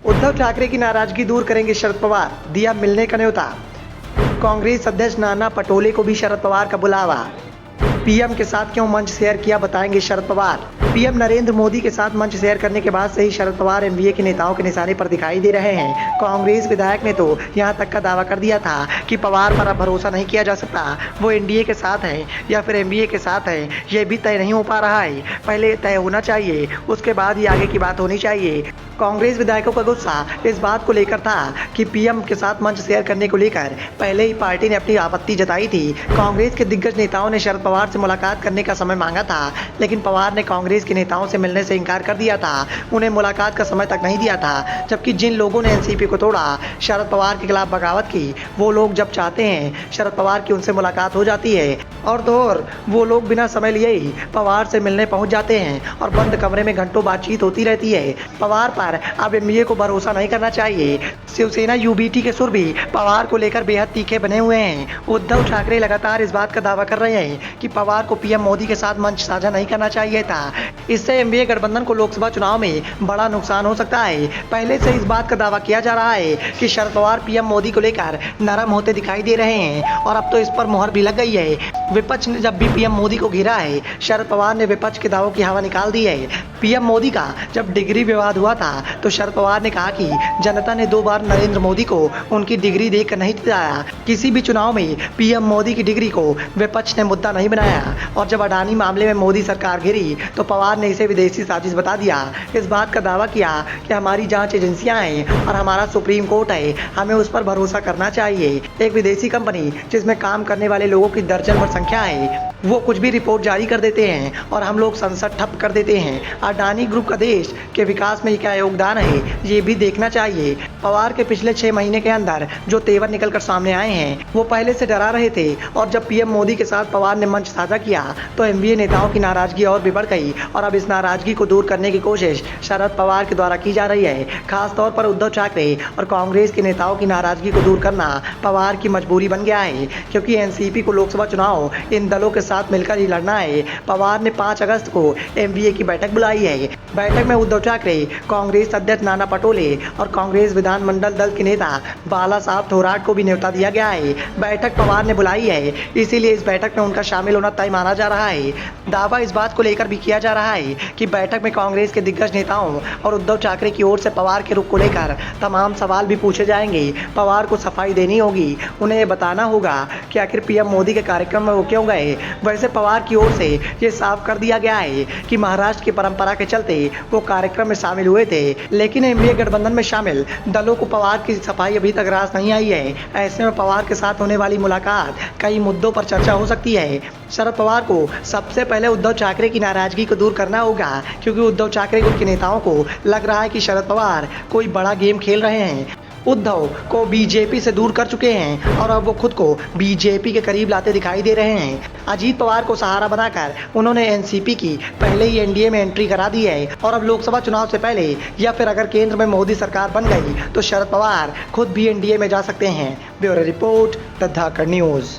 उद्धव ठाकरे की नाराजगी दूर करेंगे शरद पवार, दिया मिलने का न्योता। कांग्रेस अध्यक्ष नाना पटोले को भी शरद पवार का बुलावा। पीएम के साथ क्यों मंच शेयर किया, बताएंगे शरद पवार। पीएम नरेंद्र मोदी के साथ मंच शेयर करने के बाद से ही शरद पवार एनडीए के नेताओं के निशाने पर दिखाई दे रहे हैं। कांग्रेस विधायक ने तो यहां तक का दावा कर दिया था कि पवार पर अब भरोसा नहीं किया जा सकता, वो एनडीए के साथ हैं या फिर एनडीए के साथ हैं, ये भी तय नहीं हो पा रहा है। पहले तय होना चाहिए, उसके बाद ही आगे की बात होनी चाहिए। कांग्रेस विधायकों का गुस्सा इस बात को लेकर था कि पीएम के साथ मंच शेयर करने को लेकर पहले ही पार्टी ने अपनी आपत्ति जताई थी। कांग्रेस के दिग्गज नेताओं ने शरद पवार से मुलाकात करने का समय मांगा था, लेकिन पवार ने कांग्रेस के नेताओं से मिलने से इनकार कर दिया था, उन्हें मुलाकात का समय तक नहीं दिया था। जबकि जिन लोगों ने एनसीपी को तोड़ा, शरद पवार के खिलाफ बगावत की, वो लोग जब चाहते हैं शरद पवार की उनसे मुलाकात हो जाती है, और तो और वो लोग बिना समय लिए ही पवार से मिलने पहुंच जाते हैं और बंद कमरे में घंटों बातचीत होती रहती है। पवार पर अब एनडीए को भरोसा नहीं करना चाहिए। शिवसेना यूबीटी के सुर भी पवार को लेकर बेहद तीखे बने हुए हैं। उद्धव ठाकरे लगातार इस बात का दावा कर रहे हैं कि पवार को पीएम मोदी के साथ मंच साझा नहीं करना चाहिए था, इससे एनडीए गठबंधन को लोकसभा चुनाव में बड़ा नुकसान हो सकता है। पहले से इस बात का दावा किया जा रहा है कि शरद पवार पीएम मोदी को लेकर नरम होते दिखाई दे रहे हैं, और अब तो इस पर मुहर भी लग गई है। विपक्ष ने जब भी पीएम मोदी को घेरा है, शरद पवार ने विपक्ष के दावों की हवा निकाल दी है। पीएम मोदी का जब डिग्री विवाद हुआ था तो शरद पवार ने कहा कि जनता ने 2 बार नरेंद्र मोदी को उनकी डिग्री देकर नहीं जिताया। किसी भी चुनाव में पीएम मोदी की डिग्री को विपक्ष ने मुद्दा नहीं बनाया, और जब अडानी मामले में मोदी सरकार घिरी तो पवार ने इसे विदेशी साजिश बता दिया। इस बात का दावा किया कि हमारी जांच एजेंसियां हैं और हमारा सुप्रीम कोर्ट है, हमें उस पर भरोसा करना चाहिए। एक विदेशी कंपनी जिसमें काम करने वाले लोगों की दर्जन भर संख्या है, वो कुछ भी रिपोर्ट जारी कर देते हैं और हम लोग संसद ठप कर देते हैं। अडानी ग्रुप का देश के विकास में क्या योगदान है, ये भी देखना चाहिए। पवार के पिछले 6 महीने के अंदर जो तेवर निकलकर सामने आए हैं, वो पहले से डरा रहे थे, और जब पीएम मोदी के साथ पवार ने मंच साझा किया तो एनडीए नेताओं की नाराजगी और भी बढ़ गई, और अब इस नाराजगी को दूर करने की कोशिश शरद पवार के द्वारा की जा रही है। खासतौर पर उद्धव ठाकरे और कांग्रेस के नेताओं की नाराजगी को दूर करना पवार की मजबूरी बन गया है, क्योंकि एनसीपी को लोकसभा चुनाव इन दलों के साथ मिलकर ही लड़ना है। पवार ने 5 अगस्त को एनडीए की बैठक बुलाई है। बैठक में उद्धव ठाकरे, कांग्रेस अध्यक्ष नाना पटोले और कांग्रेस विधानमंडल दल के नेता बाला साहब थोराट को भी न्योता दिया गया है। बैठक पवार ने बुलाई है, इसीलिए इस बैठक में उनका शामिल होना तय माना जा रहा है। दावा इस बात को लेकर भी किया जा रहा है कि बैठक में कांग्रेस के दिग्गज नेताओं और उद्धव ठाकरे की ओर से पवार के रुख को लेकर तमाम सवाल भी पूछे जाएंगे। पवार को सफाई देनी होगी, उन्हें ये बताना होगा कि आखिर पीएम मोदी के कार्यक्रम में वो क्यों गए। वैसे पवार की ओर से ये साफ कर दिया गया है कि महाराष्ट्र की परंपरा के चलते वो कार्यक्रम में शामिल हुए थे, लेकिन एनडीए गठबंधन में शामिल दलों को पवार की सफाई अभी तक रास नहीं आई है। ऐसे में पवार के साथ होने वाली मुलाकात कई मुद्दों पर चर्चा हो सकती है। शरद पवार को सबसे पहले उद्धव ठाकरे की नाराजगी को दूर करना होगा, क्योंकि उद्धव ठाकरे के नेताओं को लग रहा है कि शरद पवार कोई बड़ा गेम खेल रहे हैं। उद्धव को बीजेपी से दूर कर चुके हैं और अब वो खुद को बीजेपी के करीब लाते दिखाई दे रहे हैं। अजीत पवार को सहारा बनाकर उन्होंने एनसीपी की पहले ही एनडीए में एंट्री करा दी है, और अब लोकसभा चुनाव से पहले या फिर अगर केंद्र में मोदी सरकार बन गई तो शरद पवार खुद भी एनडीए में जा सकते हैं। Bureau report, the Dhakad news.